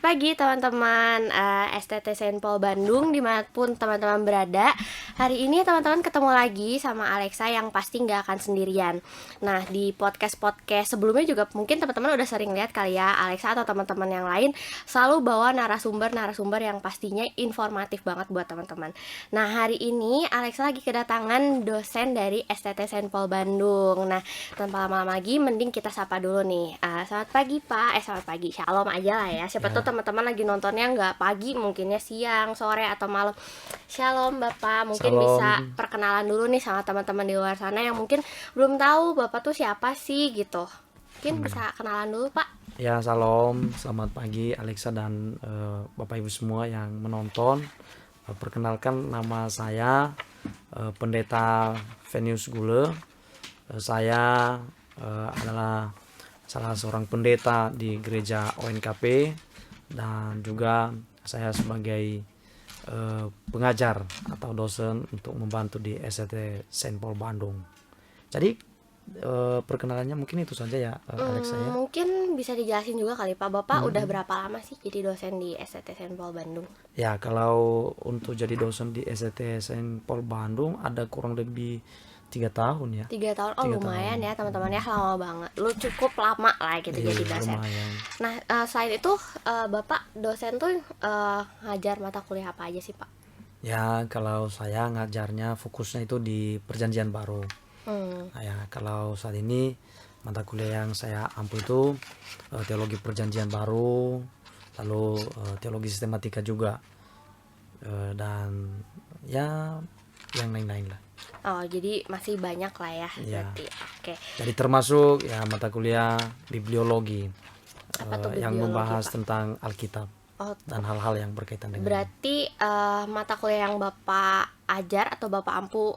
pagi teman-teman STT Saint Paul Bandung dimanapun teman-teman berada. Hari ini teman-teman ketemu lagi sama Alexa yang pasti nggak akan sendirian. Nah, di podcast sebelumnya juga mungkin teman-teman udah sering lihat kali ya, Alexa atau teman-teman yang lain selalu bawa narasumber yang pastinya informatif banget buat teman-teman. Nah, hari ini Alexa lagi kedatangan dosen dari STT Saint Paul Bandung. Nah, tanpa lama-lama lagi mending kita sapa dulu nih. Selamat pagi Pak, selamat pagi, shalom aja lah ya. Siapa tuh teman-teman lagi nontonnya nggak pagi, mungkinnya siang, sore atau malam. Shalom Bapak, mungkin Shalom. bisa perkenalan dulu nih sama teman-teman di luar sana yang mungkin belum tahu Bapak tuh siapa sih gitu. Mungkin bisa kenalan dulu Pak. Ya, salam, selamat pagi Alexa dan Bapak Ibu semua yang menonton. Perkenalkan, nama saya Pendeta Venius Gule. Saya adalah salah seorang pendeta di gereja ONKP dan juga saya sebagai pengajar atau dosen untuk membantu di STT Saint Paul Bandung. Jadi perkenalannya mungkin itu saja ya, Alexa ya. Mungkin bisa dijelasin juga kali Pak, Bapak udah berapa lama sih jadi dosen di STT Saint Paul Bandung? Ya, kalau untuk jadi dosen di STT Saint Paul Bandung ada kurang lebih 3 tahun ya. 3 tahun, 3 lumayan tahun. ya teman-teman ya, lama banget. Lu cukup lama lah gitu Iya, jadi dosen. lumayan. Nah, selain itu Bapak dosen tuh ngajar mata kuliah apa aja sih Pak? Ya, kalau saya ngajarnya fokusnya itu di Perjanjian Baru. Nah, ya, kalau saat ini mata kuliah yang saya ampu itu teologi Perjanjian Baru, lalu teologi sistematika juga, dan ya yang lain-lain lah. Oh, jadi masih banyak lah ya Iya. berarti. Oke. Jadi termasuk ya mata kuliah bibliologi, Apa tuh yang bibliologi, membahas Pak? tentang Alkitab Oh, dan hal-hal yang berkaitan dengan. berarti mata kuliah yang Bapak ajar atau Bapak ampu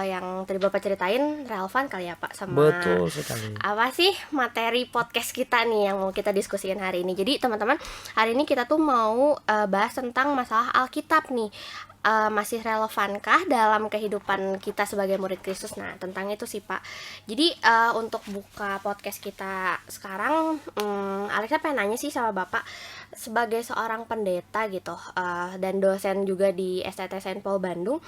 yang tadi Bapak ceritain relevan kali ya Pak sama Betul sekali. apa sih materi podcast kita nih yang mau kita diskusikan hari ini. Jadi teman-teman, hari ini kita tuh mau bahas tentang masalah Alkitab nih. Masih relevankah dalam kehidupan kita sebagai murid Kristus? Nah, tentang itu sih Pak. Jadi untuk buka podcast kita sekarang, Alexa pengen nanya sih sama Bapak, sebagai seorang pendeta gitu dan dosen juga di STT Saint Paul Bandung,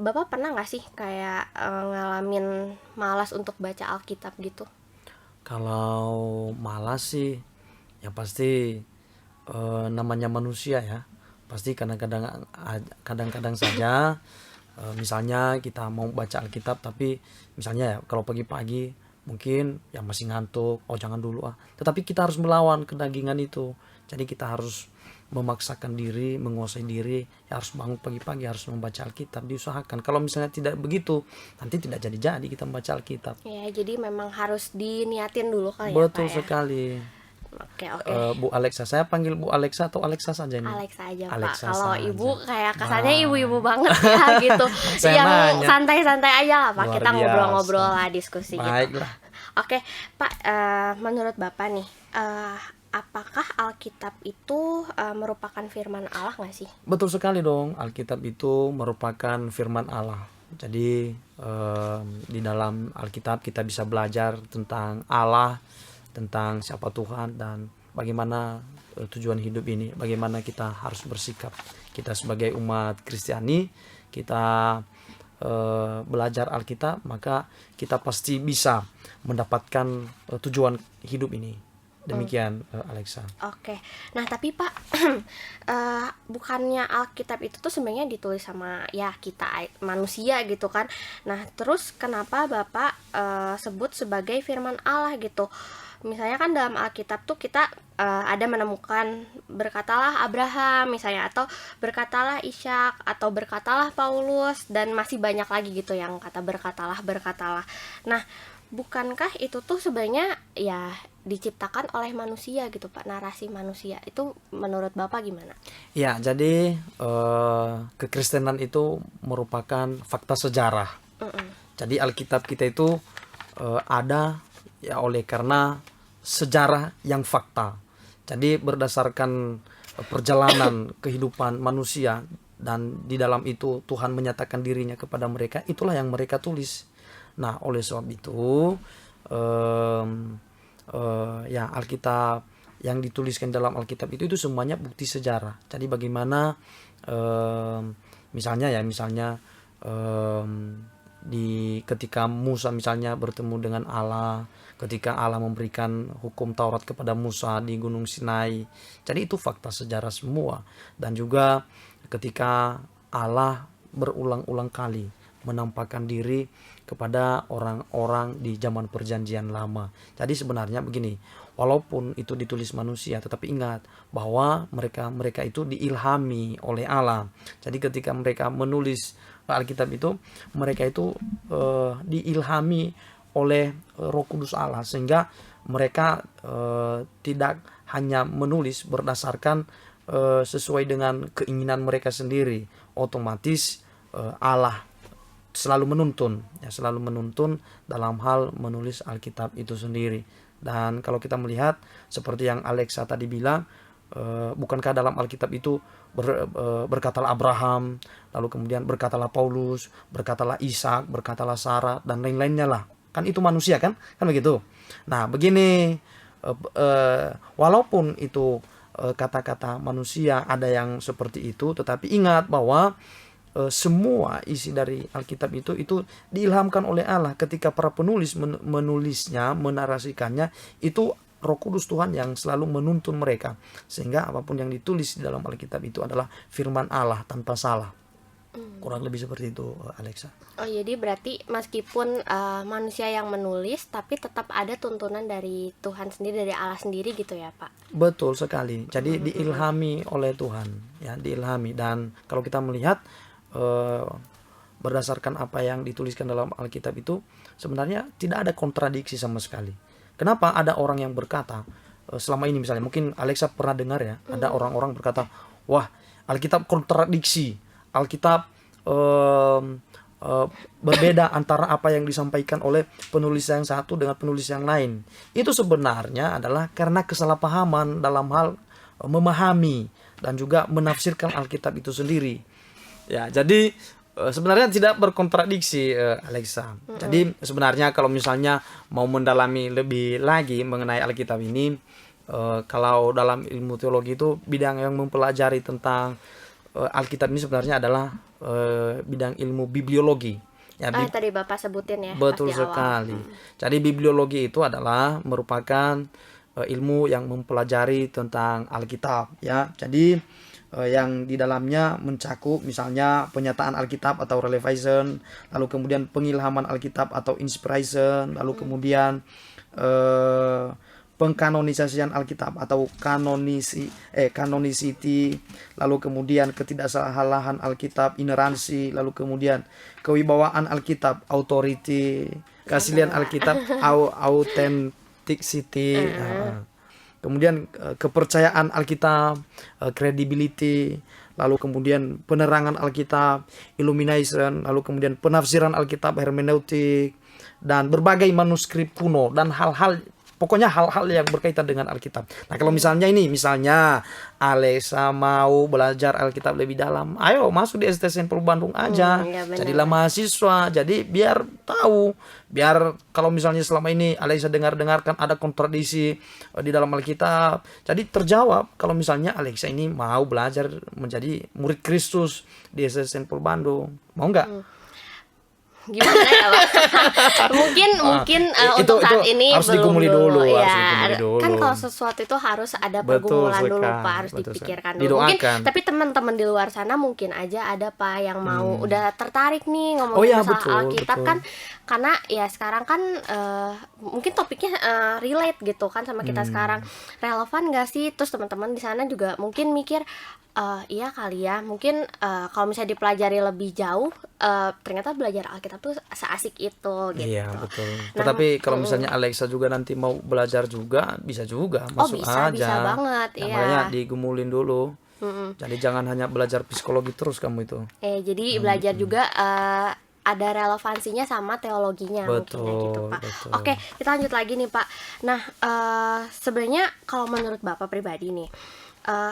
Bapak pernah nggak sih kayak ngalamin malas untuk baca Alkitab gitu? Kalau malas sih ya pasti namanya manusia ya. Pasti kadang-kadang saja misalnya kita mau baca Alkitab tapi misalnya ya kalau pagi-pagi mungkin ya masih ngantuk, jangan dulu Tetapi kita harus melawan kedagingan itu. Jadi kita harus memaksakan diri, menguasai diri, ya harus bangun pagi-pagi, harus membaca Alkitab, diusahakan. Kalau misalnya tidak begitu, nanti tidak jadi-jadi kita membaca Alkitab. Ya, jadi memang harus diniatin dulu kali ya Pak Betul ya. sekali. Oke. Bu Alexa, saya panggil Bu Alexa atau Alexa saja ini? Alexa aja Pak. Alexa Kalau saja. ibu kayak kesannya ibu-ibu banget ya gitu. Saya Yang nanya. santai-santai aja lah Pak. Luar Kita biasa. ngobrol-ngobrol lah, diskusi gitu. Baiklah. Oke, Pak, menurut Bapak nih, apakah Alkitab itu merupakan firman Allah nggak sih? Betul sekali dong, Alkitab itu merupakan firman Allah. Jadi di dalam Alkitab kita bisa belajar tentang Allah, tentang siapa Tuhan dan bagaimana tujuan hidup ini, bagaimana kita harus bersikap. Kita sebagai umat Kristiani, kita belajar Alkitab, maka kita pasti bisa mendapatkan tujuan hidup ini. Demikian Alexa. Oke, nah tapi Pak, bukannya Alkitab itu tuh sebenarnya ditulis sama ya kita manusia gitu kan? Nah terus kenapa Bapak sebut sebagai firman Allah gitu? Misalnya kan dalam Alkitab tuh kita ada menemukan berkatalah Abraham misalnya, atau berkatalah Ishak, atau berkatalah Paulus, dan masih banyak lagi gitu yang kata berkatalah. Nah, bukankah itu tuh sebenarnya ya diciptakan oleh manusia gitu Pak, narasi manusia? Itu menurut Bapak gimana? Ya, jadi kekristenan itu merupakan fakta sejarah. Jadi Alkitab kita itu ada ya oleh karena sejarah yang fakta. Jadi berdasarkan perjalanan kehidupan manusia dan di dalam itu Tuhan menyatakan dirinya kepada mereka, itulah yang mereka tulis. Nah, oleh sebab itu ya Alkitab yang dituliskan dalam Alkitab itu semuanya bukti sejarah. Jadi bagaimana misalnya ketika Musa misalnya bertemu dengan Allah, ketika Allah memberikan hukum Taurat kepada Musa di Gunung Sinai. Jadi itu fakta sejarah semua. Dan juga ketika Allah berulang-ulang kali menampakkan diri kepada orang-orang di zaman perjanjian lama. Jadi sebenarnya begini, walaupun itu ditulis manusia, tetapi ingat bahwa mereka itu diilhami oleh Allah. Jadi ketika mereka menulis Alkitab itu, mereka itu diilhami oleh Roh Kudus Allah, sehingga mereka tidak hanya menulis berdasarkan sesuai dengan keinginan mereka sendiri. Otomatis Allah selalu menuntun dalam hal menulis Alkitab itu sendiri. Dan kalau kita melihat seperti yang Alexa tadi bilang, bukankah dalam Alkitab itu berkatalah Abraham, lalu kemudian berkatalah Paulus, berkatalah Ishak, berkatalah Sarah, dan lain-lainnya lah. Kan itu manusia kan begitu. Nah begini, walaupun itu kata-kata manusia ada yang seperti itu, tetapi ingat bahwa semua isi dari Alkitab itu diilhamkan oleh Allah. Ketika para penulis menulisnya, menarasikannya, itu Roh Kudus Tuhan yang selalu menuntun mereka, sehingga apapun yang ditulis di dalam Alkitab itu adalah firman Allah tanpa salah. Kurang lebih seperti itu, Alexa. Oh, jadi berarti meskipun manusia yang menulis, tapi tetap ada tuntunan dari Tuhan sendiri, dari Allah sendiri gitu ya, Pak? Betul sekali. Jadi diilhami oleh Tuhan, ya, diilhami. Dan kalau kita melihat berdasarkan apa yang dituliskan dalam Alkitab itu, sebenarnya tidak ada kontradiksi sama sekali. Kenapa ada orang yang berkata selama ini, misalnya mungkin Alexa pernah dengar ya, ada orang-orang berkata, wah Alkitab kontradiksi, Alkitab berbeda antara apa yang disampaikan oleh penulis yang satu dengan penulis yang lain. Itu sebenarnya adalah karena kesalahpahaman dalam hal memahami dan juga menafsirkan Alkitab itu sendiri. Ya, jadi sebenarnya tidak berkontradiksi, Alexa. Jadi sebenarnya kalau misalnya mau mendalami lebih lagi mengenai Alkitab ini, kalau dalam ilmu teologi itu bidang yang mempelajari tentang Alkitab ini sebenarnya adalah bidang ilmu bibliologi. Ya, tadi Bapak sebutin ya. Betul sekali. Jadi bibliologi itu adalah merupakan ilmu yang mempelajari tentang Alkitab, ya. Jadi yang di dalamnya mencakup misalnya penyataan Alkitab atau revelation, lalu kemudian pengilhaman Alkitab atau inspiration, lalu kemudian pengkanonisasian Alkitab atau canonicity, lalu kemudian ketidaksalahan Alkitab, ineransi, lalu kemudian kewibawaan Alkitab, authority, keaslian Alkitab, authenticity. Kemudian kepercayaan Alkitab, credibility, lalu kemudian penerangan Alkitab, illumination, lalu kemudian penafsiran Alkitab, hermeneutik, dan berbagai manuskrip kuno, dan pokoknya hal-hal yang berkaitan dengan Alkitab. Nah, kalau misalnya Alexa mau belajar Alkitab lebih dalam, ayo masuk di ST Saint Paul Bandung aja. Ya, jadilah mahasiswa. Jadi biar tahu, biar kalau misalnya selama ini Alexa dengarkan ada kontradiksi di dalam Alkitab, jadi terjawab kalau misalnya Alexa ini mau belajar menjadi murid Kristus di ST Saint Paul Bandung. Mau nggak? Gimana ya, Pak? mungkin untuk saat ini harus belum digumuli dulu, ya. Kan kalau sesuatu itu harus ada pergumulan dulu, Pak, harus dipikirkan dulu. Mungkin tapi teman-teman di luar sana mungkin aja ada Pak yang mau udah tertarik nih ngomongin masalah Alkitab kan, karena ya sekarang kan mungkin topiknya relate gitu kan sama kita sekarang, relevan gak sih? Terus teman-teman di sana juga mungkin mikir iya kali ya, mungkin kalau misalnya dipelajari lebih jauh, ternyata belajar Alkitab tuh seasik itu gitu. Iya, betul. Tetapi kalau misalnya Alexa juga nanti mau belajar juga, bisa juga, masuk aja. Bisa banget, nah, makanya digumulin dulu. Jadi jangan hanya belajar psikologi terus kamu itu. Jadi belajar juga ada relevansinya sama teologinya, betul, mungkin gitu, Pak. Betul. Oke, kita lanjut lagi nih, Pak. Nah, sebenarnya kalau menurut Bapak pribadi nih,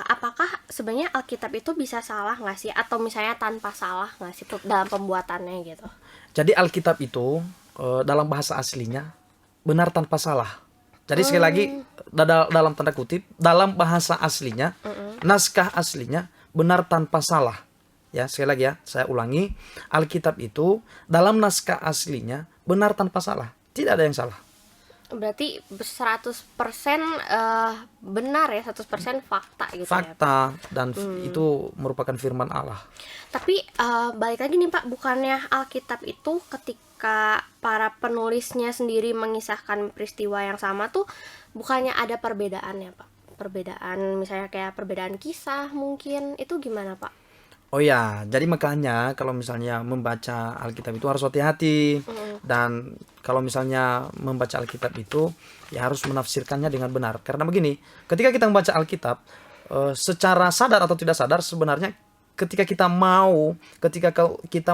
apakah sebenarnya Alkitab itu bisa salah nggak sih, atau misalnya tanpa salah nggak sih dalam pembuatannya gitu? Jadi Alkitab itu dalam bahasa aslinya benar tanpa salah. Jadi sekali lagi dalam tanda kutip, dalam bahasa aslinya, naskah aslinya benar tanpa salah. Ya, sekali lagi ya, saya ulangi, Alkitab itu dalam naskah aslinya benar tanpa salah. Tidak ada yang salah. Berarti 100% benar ya, 100% fakta gitu ya, Pak? Fakta dan itu merupakan firman Allah. Tapi balik lagi nih Pak, bukannya Alkitab itu ketika para penulisnya sendiri mengisahkan peristiwa yang sama tuh bukannya ada perbedaannya Pak? Perbedaan misalnya kayak perbedaan kisah mungkin, itu gimana Pak? Oh ya, jadi makanya kalau misalnya membaca Alkitab itu harus hati-hati. Dan kalau misalnya membaca Alkitab itu ya harus menafsirkannya dengan benar. Karena begini, ketika kita membaca Alkitab secara sadar atau tidak sadar, sebenarnya ketika kita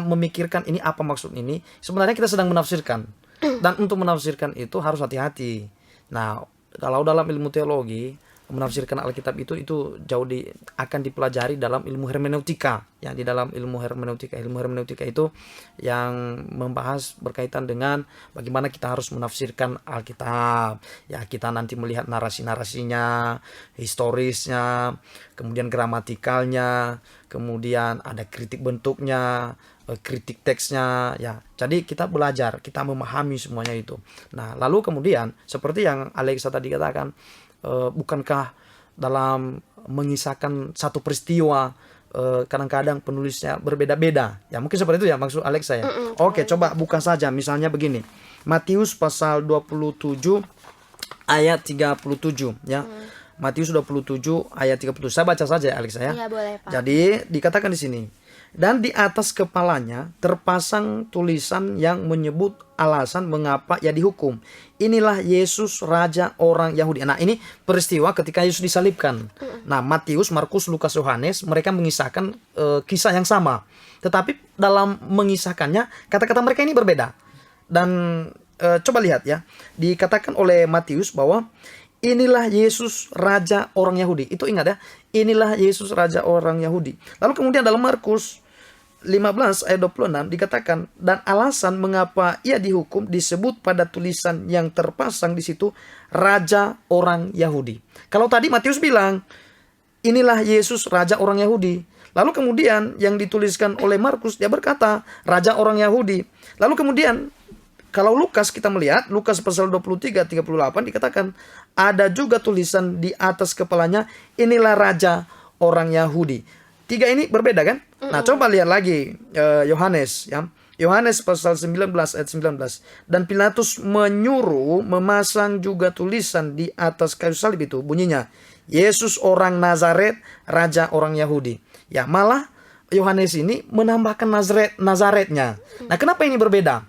memikirkan ini apa maksud ini, sebenarnya kita sedang menafsirkan. Dan untuk menafsirkan itu harus hati-hati. Nah, kalau dalam ilmu teologi, menafsirkan Alkitab itu jauh akan dipelajari dalam ilmu hermeneutika. Yang di dalam ilmu hermeneutika itu yang membahas berkaitan dengan bagaimana kita harus menafsirkan Alkitab. Ya, kita nanti melihat narasi-narasinya, historisnya, kemudian gramatikalnya, kemudian ada kritik bentuknya, kritik teksnya, ya. Jadi kita belajar, kita memahami semuanya itu. Nah, lalu kemudian seperti yang Alexa tadi katakan, bukankah dalam mengisahkan satu peristiwa kadang-kadang penulisnya berbeda-beda? Ya mungkin seperti itu ya maksud Alexa ya. Oke, coba buka saja misalnya begini. Matius pasal 27 ayat 37 ya. Matius 27 ayat 37. Saya baca saja ya Alexa ya. Iya, boleh Pak. Jadi dikatakan di sini, dan di atas kepalanya terpasang tulisan yang menyebut alasan mengapa ia dihukum. Inilah Yesus, Raja orang Yahudi. Nah, ini peristiwa ketika Yesus disalibkan. Nah, Matius, Markus, Lukas, Yohanes, mereka mengisahkan kisah yang sama. Tetapi dalam mengisahkannya, kata-kata mereka ini berbeda. Dan coba lihat ya, dikatakan oleh Matius bahwa inilah Yesus, Raja orang Yahudi. Itu ingat ya, inilah Yesus, Raja orang Yahudi. Lalu kemudian dalam Markus 15 ayat 26 dikatakan, dan alasan mengapa ia dihukum disebut pada tulisan yang terpasang di situ, Raja orang Yahudi. Kalau tadi Matius bilang, inilah Yesus, Raja orang Yahudi. Lalu kemudian yang dituliskan oleh Markus, dia berkata, Raja orang Yahudi. Lalu kemudian kalau Lukas kita melihat, Lukas pasal 23-38 dikatakan, ada juga tulisan di atas kepalanya, inilah Raja orang Yahudi. Tiga ini berbeda kan? Nah, coba lihat lagi Yohanes ya. Yohanes pasal 19 ayat 19. Dan Pilatus menyuruh memasang juga tulisan di atas kayu salib itu, bunyinya, Yesus orang Nazaret, Raja orang Yahudi. Ya, malah Yohanes ini menambahkan Nazaretnya. Nah, kenapa ini berbeda?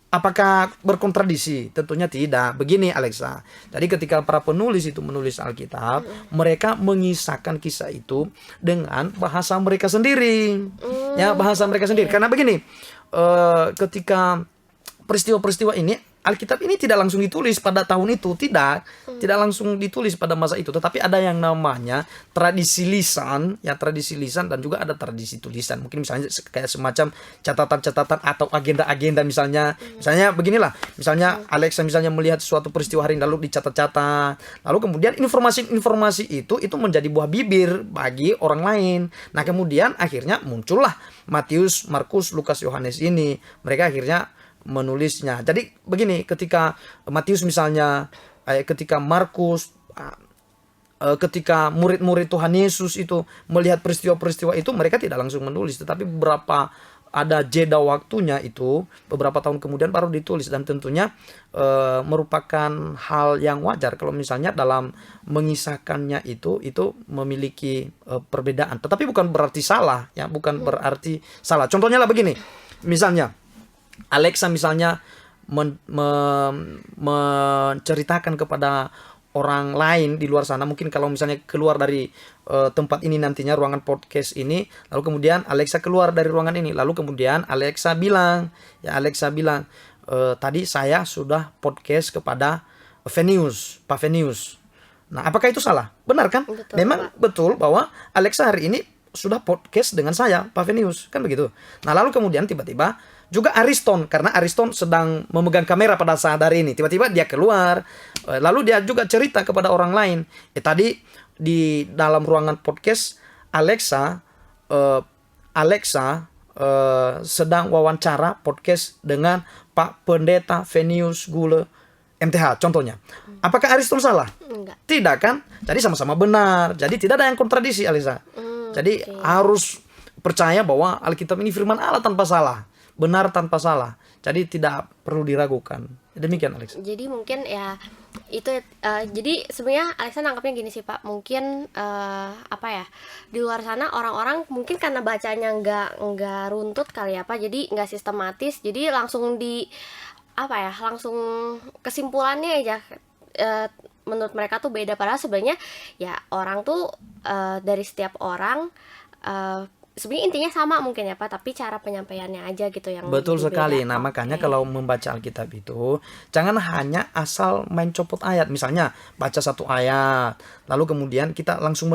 Apakah berkontradiksi? Tentunya tidak. Begini Alexa. Jadi ketika para penulis itu menulis Alkitab, mereka mengisahkan kisah itu dengan bahasa mereka sendiri. Ya, bahasa mereka sendiri. Karena begini, ketika peristiwa-peristiwa ini, Alkitab ini tidak langsung ditulis pada tahun itu, tidak langsung ditulis pada masa itu, tetapi ada yang namanya tradisi lisan, ya, tradisi lisan, dan juga ada tradisi tulisan. Mungkin misalnya kayak semacam catatan-catatan atau agenda-agenda misalnya beginilah, misalnya Alexa misalnya melihat suatu peristiwa hari ini lalu dicatat-catat, lalu kemudian informasi itu menjadi buah bibir bagi orang lain. Nah, kemudian akhirnya muncullah Matius, Markus, Lukas, Yohanes ini. Mereka akhirnya menulisnya. Jadi begini, ketika Matius misalnya, ketika Markus, ketika murid-murid Tuhan Yesus itu melihat peristiwa-peristiwa itu, mereka tidak langsung menulis, tetapi beberapa ada jeda waktunya itu, beberapa tahun kemudian baru ditulis. Dan tentunya merupakan hal yang wajar kalau misalnya dalam mengisahkannya itu memiliki perbedaan. Tetapi bukan berarti salah, ya, bukan berarti salah. Contohnya lah begini, misalnya Alexa misalnya menceritakan kepada orang lain di luar sana, mungkin kalau misalnya keluar dari tempat ini nantinya, ruangan podcast ini, lalu kemudian Alexa keluar dari ruangan ini, lalu kemudian Alexa bilang, tadi saya sudah podcast kepada Pak Venius. Nah, apakah itu salah? Benar kan? Betul, memang Pak. Betul bahwa Alexa hari ini sudah podcast dengan saya, Pak Venius, kan begitu. Nah, lalu kemudian tiba-tiba Juga Ariston, karena Ariston sedang memegang kamera pada saat hari ini. Tiba-tiba dia keluar, lalu dia juga cerita kepada orang lain. Tadi di dalam ruangan podcast Alexa sedang wawancara podcast dengan Pak Pendeta Venius Gule MTH contohnya. Apakah Ariston salah? Enggak. Tidak kan? Jadi sama-sama benar. Jadi tidak ada yang kontradiksi, Alisa. Jadi harus percaya bahwa Alkitab ini firman Allah tanpa salah, benar tanpa salah. Jadi tidak perlu diragukan. Demikian, Alexa. Jadi mungkin ya itu jadi sebenarnya Alexa nangkapnya gini sih Pak, mungkin apa ya, di luar sana orang-orang mungkin karena bacanya nggak runtut kali ya Pak, jadi nggak sistematis, jadi langsung langsung kesimpulannya aja menurut mereka tuh beda, padahal sebenarnya ya orang tuh dari setiap orang sebenarnya intinya sama mungkin ya Pak, tapi cara penyampaiannya aja gitu yang betul jadi sekali. beda. Nah, makanya kalau membaca Alkitab itu jangan hanya asal main copot ayat. Misalnya baca satu ayat, lalu kemudian kita langsung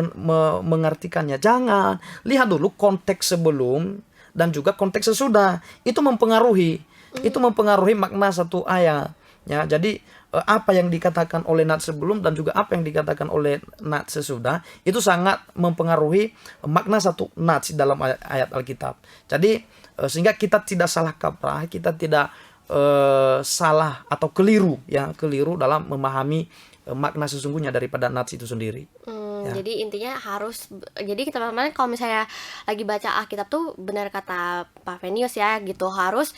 mengartikannya. Jangan, lihat dulu konteks sebelum dan juga konteks sesudah. Itu mempengaruhi. Itu mempengaruhi makna satu ayat. Ya, jadi apa yang dikatakan oleh nats sebelum dan juga apa yang dikatakan oleh nats sesudah itu sangat mempengaruhi makna satu nats dalam ayat Alkitab. Jadi sehingga kita tidak salah kaprah, kita tidak salah atau keliru dalam memahami makna sesungguhnya daripada nats itu sendiri. Ya. Jadi intinya jadi teman-teman kalau misalnya lagi baca Alkitab tuh benar kata Pak Venius ya gitu, harus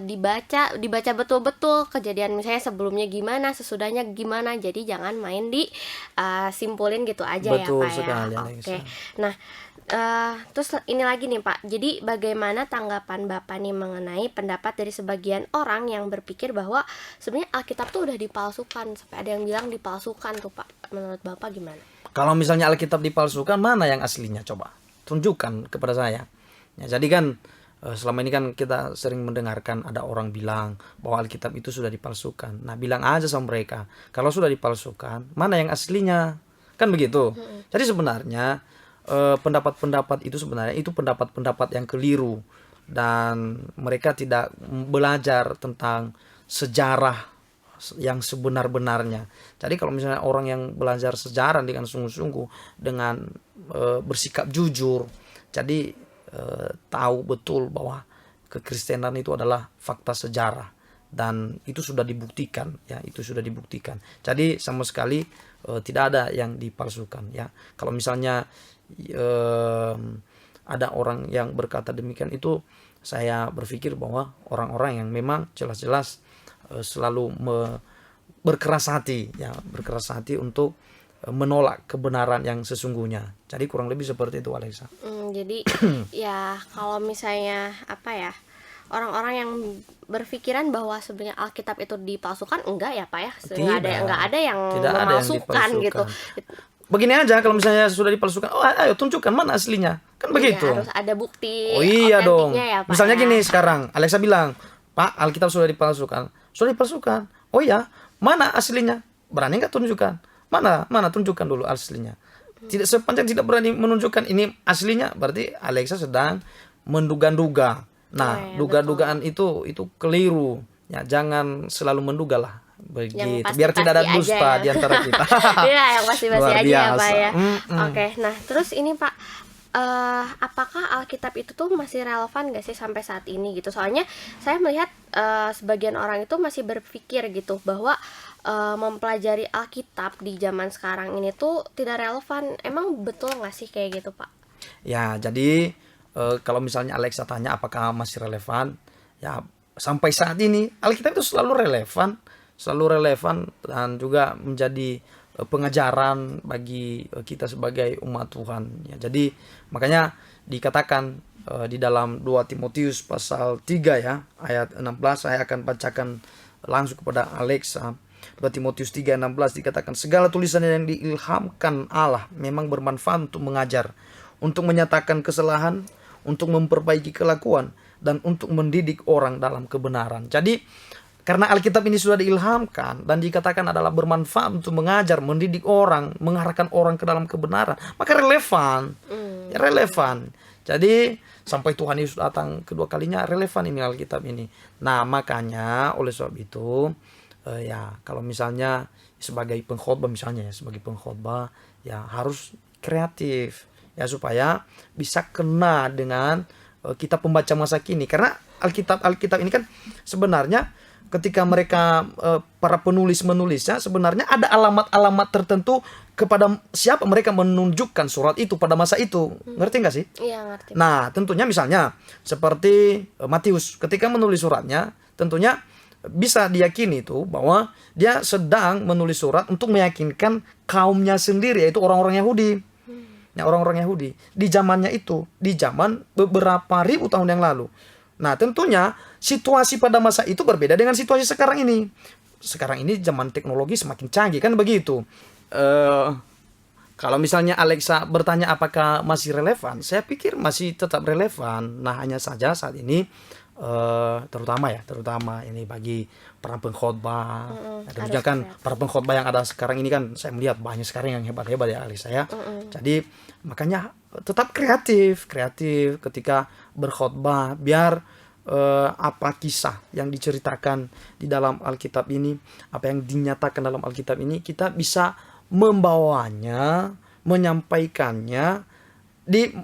dibaca betul-betul kejadian misalnya sebelumnya gimana, sesudahnya gimana. Jadi jangan main di simpulin gitu aja. Betul ya Pak sekali, ya. Oke. Nah, terus ini lagi nih Pak. Jadi bagaimana tanggapan Bapak nih mengenai pendapat dari sebagian orang yang berpikir bahwa sebenarnya Alkitab tuh udah dipalsukan, sampai ada yang bilang dipalsukan tuh Pak. Menurut Bapak gimana? Kalau misalnya Alkitab dipalsukan, mana yang aslinya? Coba tunjukkan kepada saya. Ya, jadi kan selama ini kan kita sering mendengarkan ada orang bilang bahwa Alkitab itu sudah dipalsukan. Nah, bilang aja sama mereka, kalau sudah dipalsukan, mana yang aslinya? Kan begitu. Jadi sebenarnya pendapat-pendapat itu sebenarnya itu pendapat-pendapat yang keliru, dan mereka tidak belajar tentang sejarah yang sebenar-benarnya. Jadi kalau misalnya orang yang belajar sejarah dengan sungguh-sungguh, dengan bersikap jujur, jadi tahu betul bahwa kekristenan itu adalah fakta sejarah, dan itu sudah dibuktikan, ya, itu sudah dibuktikan. Jadi sama sekali tidak ada yang dipalsukan, ya. Kalau misalnya ada orang yang berkata demikian, itu saya berpikir bahwa orang-orang yang memang jelas-jelas selalu berkeras hati untuk menolak kebenaran yang sesungguhnya. Jadi kurang lebih seperti itu, Alexa. Jadi ya kalau misalnya orang-orang yang berpikiran bahwa sebenarnya Alkitab itu dipalsukan, enggak ya Pak ya, nggak ada yang memalsukan gitu. Begini aja, kalau misalnya sudah dipalsukan, ayo tunjukkan mana aslinya, kan begitu. Harus ada bukti. Oh iya dong. Ya, Pak, misalnya ya. Gini, sekarang Alexa bilang, Pak, Alkitab sudah dipalsukan. Oh ya, mana aslinya? Berani nggak tunjukkan? Mana tunjukkan dulu aslinya. Tidak, sepanjang tidak berani menunjukkan ini aslinya, berarti Alexa sedang menduga-duga. Nah, duga-dugaan itu keliru. Ya, jangan selalu menduga lah. Begitu. Biar tidak ada dusta di antara kita. Iya, yang pasti-pasti aja ya Pak ya. Oke, nah terus ini Pak, apakah Alkitab itu tuh masih relevan gak sih sampai saat ini gitu? Soalnya saya melihat sebagian orang itu masih berpikir gitu bahwa mempelajari Alkitab di zaman sekarang ini tuh tidak relevan. Emang betul gak sih kayak gitu Pak? Ya, jadi kalau misalnya Alexa tanya apakah masih relevan, ya sampai saat ini Alkitab itu selalu relevan dan juga menjadi pengajaran bagi kita sebagai umat Tuhan. Ya, jadi makanya dikatakan di dalam 2 Timotius pasal 3 ya, ayat 16, saya akan bacakan langsung kepada Alexa. 2 Timotius 3:16 dikatakan, segala tulisan yang diilhamkan Allah memang bermanfaat untuk mengajar, untuk menyatakan kesalahan, untuk memperbaiki kelakuan, dan untuk mendidik orang dalam kebenaran. Jadi karena Alkitab ini sudah diilhamkan dan dikatakan adalah bermanfaat untuk mengajar, mendidik orang, mengarahkan orang ke dalam kebenaran, maka relevan. Ya, relevan. Jadi sampai Tuhan Yesus datang kedua kalinya relevan ini Alkitab ini. Nah, makanya oleh sebab itu ya kalau misalnya sebagai pengkhotbah misalnya ya, sebagai pengkhotbah ya harus kreatif ya supaya bisa kena dengan kita pembaca masa kini. Karena Alkitab ini kan sebenarnya ketika mereka para penulis menulisnya sebenarnya ada alamat-alamat tertentu kepada siapa mereka menunjukkan surat itu pada masa itu. Ngerti nggak sih? Iya, ngerti. Nah, tentunya misalnya seperti Matius ketika menulis suratnya, tentunya bisa diyakini itu bahwa dia sedang menulis surat untuk meyakinkan kaumnya sendiri, yaitu orang-orang Yahudi. Ya, orang-orang Yahudi di zamannya itu, di zaman beberapa ribu tahun yang lalu. Nah, tentunya situasi pada masa itu berbeda dengan situasi sekarang ini. Sekarang ini zaman teknologi semakin canggih, kan begitu. Kalau misalnya Alexa bertanya apakah masih relevan, saya pikir masih tetap relevan. Nah, hanya saja saat ini terutama ini bagi para pengkhotbah. Tentunya kan para pengkhotbah yang ada sekarang ini kan saya melihat banyak sekarang yang hebat-hebat ya Alexa ya. Jadi makanya tetap kreatif ketika berkhotbah, biar apa kisah yang diceritakan di dalam Alkitab ini, apa yang dinyatakan dalam Alkitab ini, kita bisa membawanya, menyampaikannya di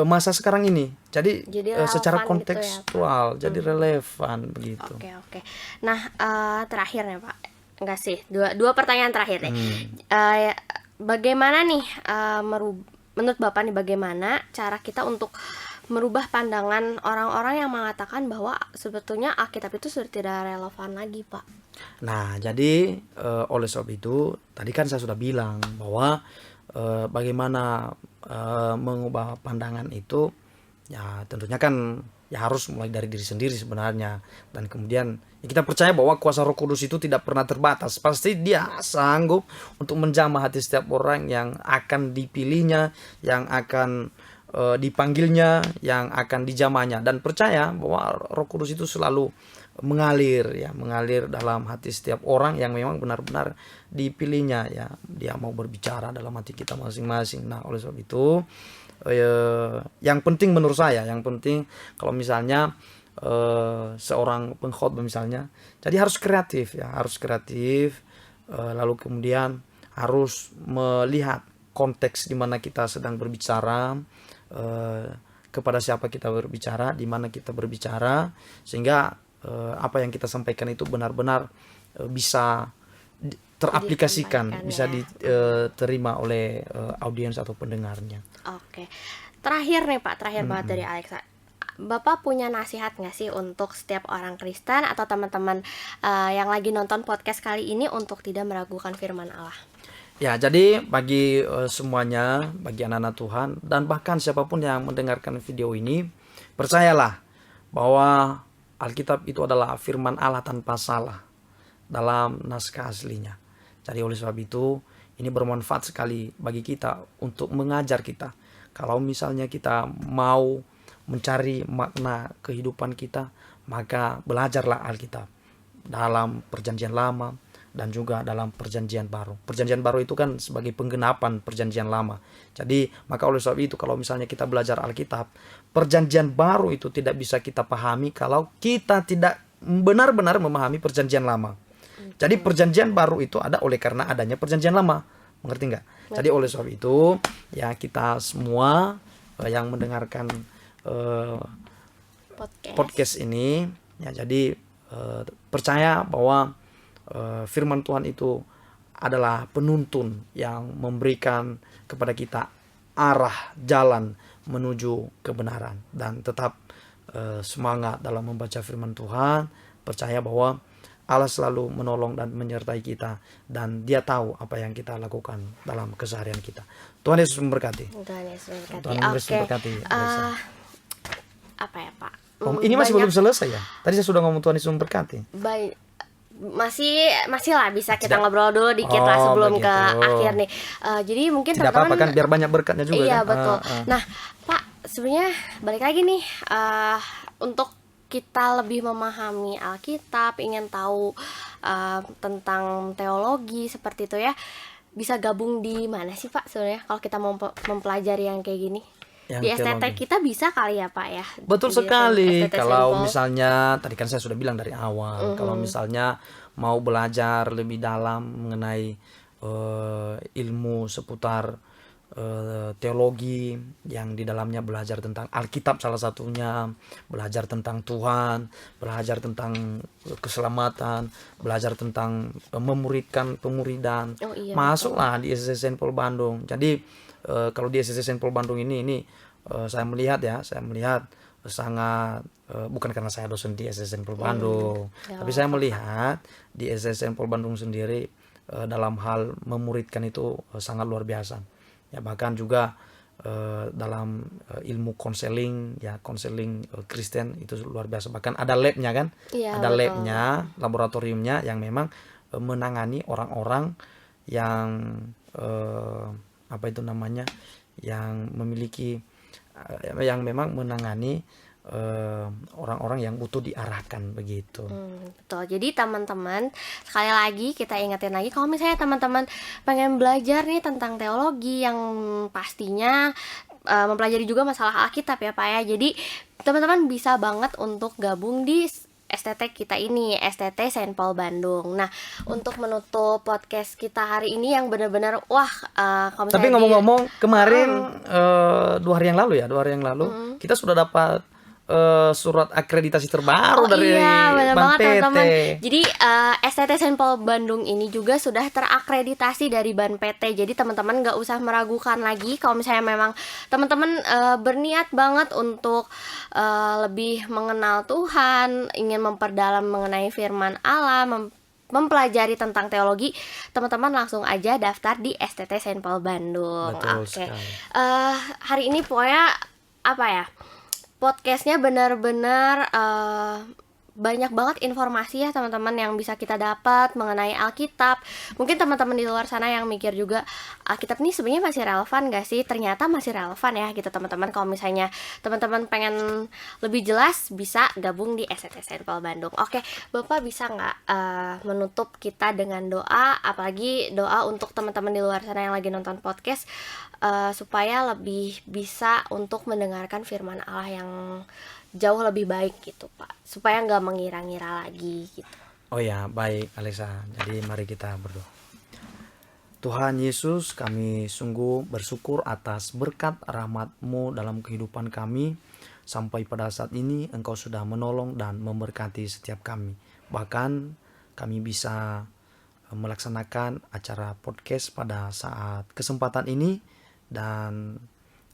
masa sekarang ini. Jadi secara kontekstual, gitu ya, jadi relevan begitu. Oke. Nah, terakhir nih Pak, enggak sih, dua pertanyaan terakhir nih. Bagaimana nih menurut Bapak nih, bagaimana cara kita untuk merubah pandangan orang-orang yang mengatakan bahwa sebetulnya Alkitab itu sudah tidak relevan lagi, Pak? Nah, jadi oleh sebab itu tadi kan saya sudah bilang bahwa bagaimana mengubah pandangan itu ya tentunya kan ya harus mulai dari diri sendiri sebenarnya, dan kemudian ya kita percaya bahwa kuasa Roh Kudus itu tidak pernah terbatas. Pasti dia sanggup untuk menjamah hati setiap orang yang akan dipilihnya, yang akan dipanggilnya, yang akan dijamahnya, dan percaya bahwa Roh Kudus itu selalu mengalir dalam hati setiap orang yang memang benar-benar dipilihnya ya. Dia mau berbicara dalam hati kita masing-masing. Nah, oleh sebab itu yang penting menurut saya, kalau misalnya seorang pengkhotbah misalnya, jadi harus kreatif, lalu kemudian harus melihat konteks di mana kita sedang berbicara, kepada siapa kita berbicara, di mana kita berbicara, sehingga apa yang kita sampaikan itu benar-benar bisa teraplikasikan, bisa diterima oleh audiens atau pendengarnya. Oke. Terakhir nih Pak, banget dari Alexa. Bapak punya nasihat nggak sih untuk setiap orang Kristen atau teman-teman yang lagi nonton podcast kali ini untuk tidak meragukan firman Allah? Ya, jadi bagi semuanya, bagi anak-anak Tuhan dan bahkan siapapun yang mendengarkan video ini, percayalah bahwa Alkitab itu adalah firman Allah tanpa salah dalam naskah aslinya. Jadi oleh sebab itu ini bermanfaat sekali bagi kita untuk mengajar kita. Kalau misalnya kita mau mencari makna kehidupan kita, maka belajarlah Alkitab dalam Perjanjian Lama dan juga dalam Perjanjian Baru. Perjanjian Baru itu kan sebagai penggenapan Perjanjian Lama. Jadi maka oleh sebab itu kalau misalnya kita belajar Alkitab, Perjanjian Baru itu tidak bisa kita pahami kalau kita tidak benar-benar memahami Perjanjian Lama. Jadi Perjanjian Baru itu ada oleh karena adanya Perjanjian Lama. Mengerti nggak? Jadi oleh sebab itu ya kita semua yang mendengarkan podcast ini ya, jadi percaya bahwa firman Tuhan itu adalah penuntun yang memberikan kepada kita arah jalan menuju kebenaran, dan tetap semangat dalam membaca firman Tuhan. Percaya bahwa Allah selalu menolong dan menyertai kita, dan Dia tahu apa yang kita lakukan dalam keseharian kita. Tuhan Yesus memberkati. Tuhan Yesus memberkati. Apa ya Pak? Ini masih belum selesai ya? Tadi saya sudah ngomong Tuhan Yesus memberkati. Baik. Masih lah, bisa kita ngobrol dulu dikit lah sebelum begitu. Ke akhir nih. Jadi mungkin tidak apa-apa kan, biar banyak berkatnya juga. Iya kan? betul. Nah Pak, sebenarnya balik lagi nih untuk kita lebih memahami Alkitab, ingin tahu tentang teologi seperti itu ya, bisa gabung di mana sih Pak sebenarnya kalau kita mau mempelajari yang kayak gini? Yang di STT teologi. kita bisa kali ya Pak ya. Betul Di sekali. STT Kalau Saint Paul. misalnya tadi kan saya sudah bilang dari awal, kalau misalnya mau belajar lebih dalam mengenai ilmu seputar teologi yang di dalamnya belajar tentang Alkitab salah satunya, belajar tentang Tuhan, belajar tentang keselamatan, belajar tentang memuridkan pemuridan, Oh iya, masuklah di STT Saint Paul Bandung. Jadi kalau di STT Saint Paul Bandung ini saya melihat sangat bukan karena saya dosen di STT Saint Paul Bandung, tapi saya melihat di STT Saint Paul Bandung sendiri dalam hal memuridkan itu sangat luar biasa. Ya bahkan juga dalam ilmu konseling Kristen itu luar biasa. Bahkan ada labnya kan, Iya, ada betul. labnya, laboratoriumnya yang memang menangani orang-orang yang apa itu namanya, yang memiliki yang memang menangani orang-orang yang butuh diarahkan begitu. Betul. Jadi teman-teman, sekali lagi kita ingetin lagi kalau misalnya teman-teman pengen belajar nih tentang teologi yang pastinya mempelajari juga masalah Alkitab ya Pak ya. Jadi teman-teman bisa banget untuk gabung di STT kita ini, STT Saint Paul Bandung. Nah, untuk menutup podcast kita hari ini yang benar-benar kalau Tapi misalnya ngomong-ngomong kemarin 2 hari yang lalu kita sudah dapat surat akreditasi terbaru dari iya, benar Ban banget PT. teman-teman. Jadi STT Saint Paul Bandung ini juga sudah terakreditasi dari Ban PT. Jadi teman-teman nggak usah meragukan lagi kalau misalnya memang teman-teman berniat banget untuk lebih mengenal Tuhan, ingin memperdalam mengenai firman Allah, mempelajari tentang teologi, teman-teman langsung aja daftar di STT Saint Paul Bandung. Betul Oke. sekali. Hari ini pokoknya apa ya? Podcastnya benar-benar banyak banget informasi ya teman-teman yang bisa kita dapat mengenai Alkitab. Mungkin teman-teman di luar sana yang mikir juga Alkitab ini sebenarnya masih relevan gak sih? Ternyata masih relevan ya gitu teman-teman. Kalau misalnya teman-teman pengen lebih jelas bisa gabung di STT Saint Paul Bandung. Oke, Bapak bisa nggak menutup kita dengan doa, apalagi doa untuk teman-teman di luar sana yang lagi nonton podcast supaya lebih bisa untuk mendengarkan firman Allah yang jauh lebih baik gitu Pak, supaya nggak mengira-ngira lagi gitu. Oh ya, baik Alexa. Jadi mari kita berdoa. Tuhan Yesus, kami sungguh bersyukur atas berkat rahmat-Mu dalam kehidupan kami. Sampai pada saat ini Engkau sudah menolong dan memberkati setiap kami. Bahkan kami bisa melaksanakan acara podcast pada saat kesempatan ini, dan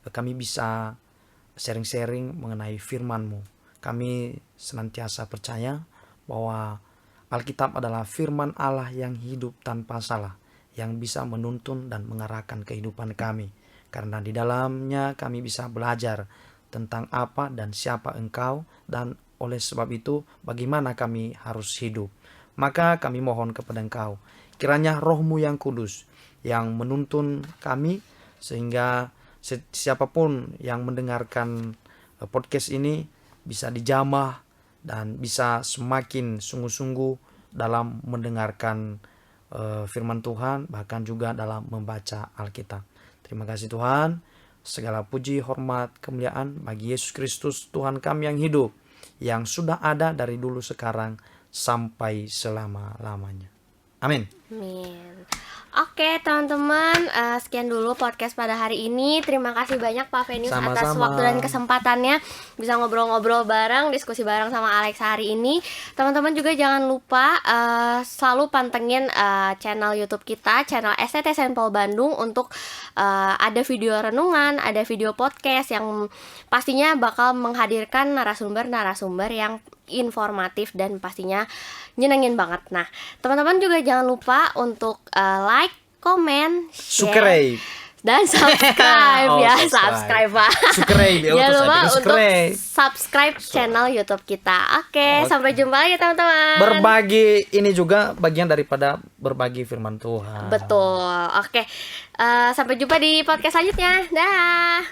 kami bisa sharing-sharing mengenai firman-Mu. Kami senantiasa percaya bahwa Alkitab adalah firman Allah yang hidup tanpa salah, yang bisa menuntun dan mengarahkan kehidupan kami. Karena di dalamnya kami bisa belajar tentang apa dan siapa Engkau, dan oleh sebab itu bagaimana kami harus hidup. Maka kami mohon kepada Engkau, kiranya Roh-Mu yang kudus yang menuntun kami, sehingga siapapun yang mendengarkan podcast ini bisa dijamah dan bisa semakin sungguh-sungguh dalam mendengarkan firman Tuhan, bahkan juga dalam membaca Alkitab. Terima kasih Tuhan. Segala puji, hormat, kemuliaan bagi Yesus Kristus Tuhan kami yang hidup, yang sudah ada dari dulu, sekarang, sampai selama-lamanya. Amin. Amin. Oke teman-teman, sekian dulu podcast pada hari ini. Terima kasih banyak Pak Venius atas Sama-sama. waktu dan kesempatannya bisa ngobrol-ngobrol bareng, diskusi bareng sama Alex hari ini. Teman-teman juga jangan lupa selalu pantengin channel YouTube kita, channel STT Saint Paul Bandung, untuk ada video renungan, ada video podcast yang pastinya bakal menghadirkan narasumber-narasumber yang informatif dan pastinya nyenengin banget. Nah, teman-teman juga jangan lupa untuk like, komen, share, Subscribe. dan subscribe Oh, ya, subscribe. subscribe Pak. Subscribe, ya, Jangan untuk lupa saya untuk subscribe. subscribe channel YouTube kita. Oke, sampai jumpa lagi teman-teman. Berbagi ini juga bagian daripada berbagi firman Tuhan. Betul. Oke. Sampai jumpa di podcast selanjutnya. Dah.